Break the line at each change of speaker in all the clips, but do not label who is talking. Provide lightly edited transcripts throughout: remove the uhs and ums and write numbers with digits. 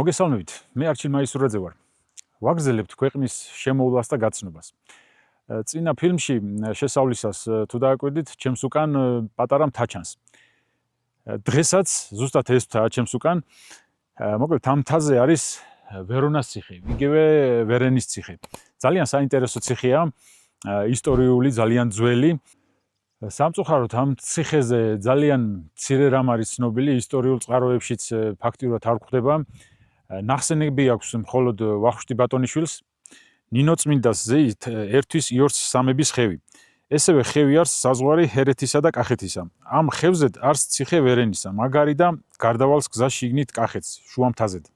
მოგესალმებით. მე არჩილ მაისურაძე ვარ. ვაგრძელებთ ქვეყნის შემოვლას და გაცნობას. წინა ფილმში შესავლისას თუ დააკვირდით, ჩემს უკან პატარა მთა ჩანს. დღესაც ზუსტად ეს მთა ჩემს უკან, მოკლედ ამ მთაზე არის ვერონას ციხე, იგივე ვერენის ციხე. ძალიან საინტერესო ციხეა, ისტორიული, ძალიან ძველი. სამწუხაროდ ამ ციხეზე ძალიან მცირე რამ არის ცნობილი, ისტორიულ წყაროებშიც ფაქტიურად არ გვხვდება. ნახსენები აქვს მხოლოდ ვახუშტი ბატონიშვილს, ნინო წმინდას ზეით ერთვის იორს სამების ხევი. ესევე ხევი არის საზღვარი ჰერეთისა და კახეთისა. ამ ხევზედ არის ციხე ვერენისა, მაგარი და გარდავალს გზა შიგნით კახეთს, შუა მთაზედ.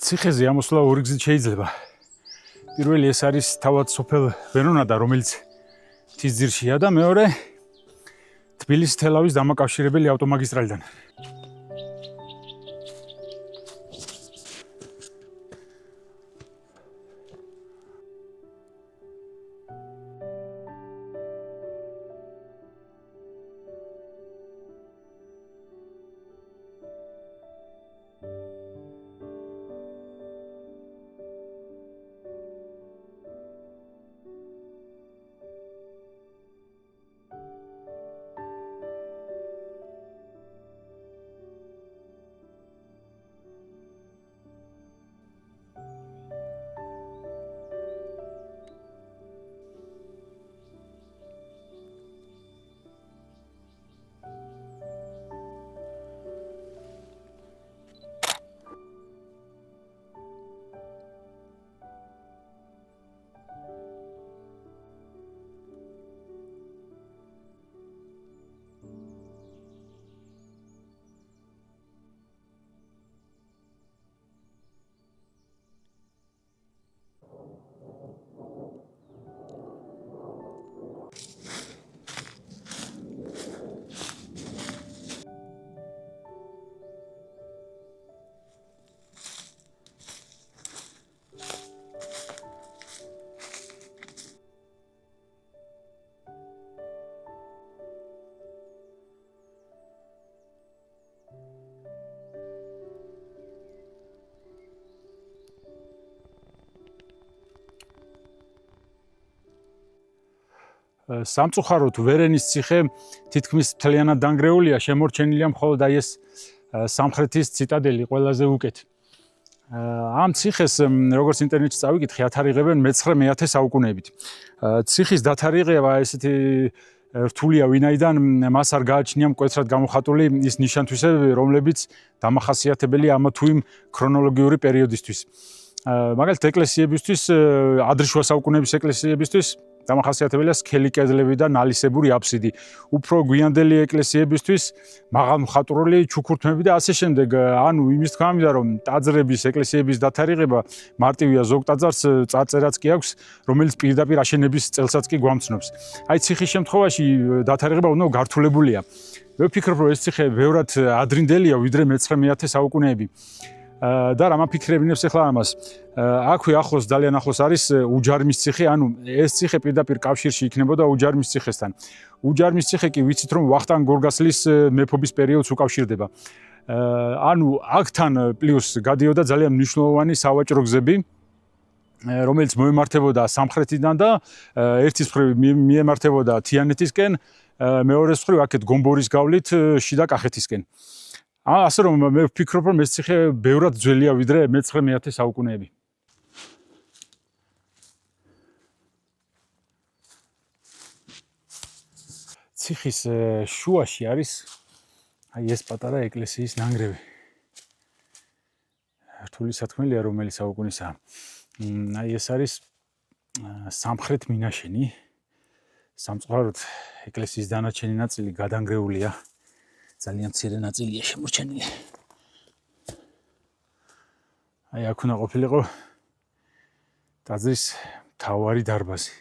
ციხეზე ამოსვლა ორი გზით შეიძლება. პირველი ეს არის თავად სოფელ ვერონადა, რომელიც მთის ძირშია და მეორე თბილისი-თელავის დამაკავშირებელი ავტომაგისტრალიდან. სამწუხაროდ ვერენის ციხე თითქმის მთლიანად დანგრეულია, შემორჩენილია მხოლოდ აი ეს სამხრეთის ციტადელი ყველაზე უკეთ. ამ ციხეს, როგორც ინტერნეტში წავიკითხე, ათარიღებენ მე-19 საუკუნეებით. ციხის დათარიღება ესეთი რთულია, ვინაიდან მას არ გააჩნია მკვეთრად გამოხატული ის ნიშან-თვისებები, რომლებიც დამახასიათებელია ამა თუ იმ ქრონოლოგიური პერიოდისთვის. მაგალითად, ეკლესიებისთვის, ადრეშუა საუკუნეების ეკლესიებისთვის დამახასიათებელია სქელი კედლები და ნალისებური აფსიდი. უფრო გვიანდელი ეკლესიებისთვის მაღალმხატვრული ჩუქურთმები და ასე შემდეგ. ანუ იმის თქმა მინდა, რომ ტაძრების, ეკლესიების დათარიღება მარტივია, ზოგ ტაძარს წარწერაც კი აქვს, რომელიც პირდაპირ აშენების წელსაც კი გვამცნობს. აი ციხის შემთხვევაში დათარიღება უნდა გართულებულია. მე ვფიქრობ, რომ ეს ციხე ბევრად ადრინდელია, ვიდრე მე-19 საუკუნეები. და რა მაფიქრებინებს ახლა ამას. აქვე ახლოს, ძალიან ახლოს არის უჯარმის ციხე, ანუ ეს ციხე პირდაპირ კავშირში იქნებოდა უჯარმის ციხესთან. უჯარმის ციხე კი ვიცით, რომ ვახტანგ გორგასლის მეფობის პერიოდს უკავშირდება. ანუ აქთან პლუს გადიოდა ძალიან მნიშვნელოვანი სავაჭრო გზები, რომელიც მოემართებოდა სამხრეთიდან და ერთის მხრივ მიემართებოდა თიანეთისკენ, მეორეს მხრივ აქეთ გომბორის გავლით შიდა კახეთისკენ. ასე რომ მე ვფიქრობ, რომ ეს ციხე ბევრად ძველია ვიდრე მე-19 საუკუნეები. ციხის შუაში არის აი ეს პატარა ეკლესიის ნანგრევი. რთული სათქმელია, რომელი საუკუნისაა. აი ეს არის სამხრეთ მინაშენი. სამწუხაროდ ეკლესიის დანარჩენი ნაწილი გადანგრეულია. ძალიან მცირე ნაწილია შემორჩენილი. აი აქ უნდა ყოფილიყო ტაძრის მთავარი დარბაზი.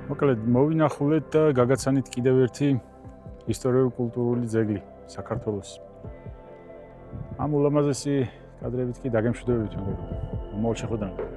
მოკლედ მოვინახულეთ და გაგაცანით კიდევ ერთი ისტორიულ-კულტურული ძეგლი საქართველოს. ამ ულამაზესი კადრებით კი დაგემშვიდობებით, მეგობრებო. მომავალ შეხვედრამდე.